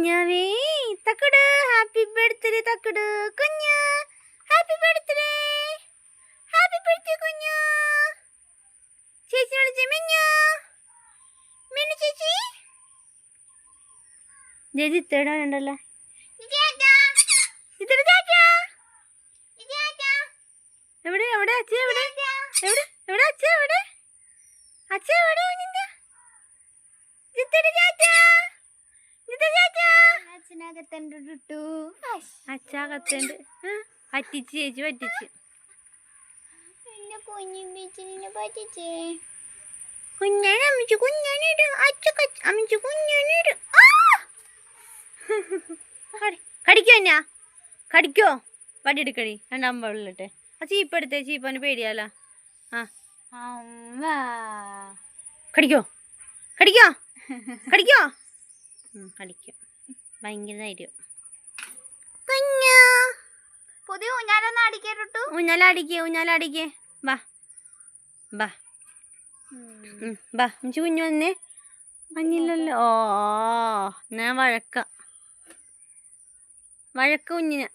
കുഞ്ഞാവേ തക്കട് happy birthday തക്കട് കുഞ്ഞ happy birthday കുഞ്ഞു ചേച്ചി വിളിച്ചേ മിന്നു മിന്നു ചേച്ചി ചേച്ചി ഇത്തേടാനുണ്ടല്ലോ എവിടെ എവിടെ അച്ഛ എവിടെ എവിടെ എവിടെ അച്ഛ എവിടെ അച്ഛ എവിടെ അച്ഛകത്തുണ്ട് പറ്റിച്ച് ചേച്ചി പറ്റിച്ച് കുഞ്ഞാനെ അമ്മച്ചു കുഞ്ഞാനിട് അമ്മച്ചു കുഞ്ഞാനിട് കടിക്കോ എന്നാ കടിക്കോ വടിയെടുക്കടി രണ്ടാകുമ്പോൾ ഉള്ളിട്ടെ ആ ചീപ്പ് എടുത്തേ ചീപ്പന് പേടിയാലോ ആ കടിക്കോ കടിക്കോ കടിക്കോ കടിക്കും ഭയങ്കര ധൈര്യം കുഞ്ഞു പുതിയ ഊഞ്ഞാലൊന്ന് അടിക്കട്ടോ ഊഞ്ഞാലടിക്കേ ബാ ബാ ബാ അമ്മച്ചി കുഞ്ഞു വന്നേ മഞ്ഞില്ലല്ലോ ഓ ഞാൻ വഴക്ക കുഞ്ഞിനെ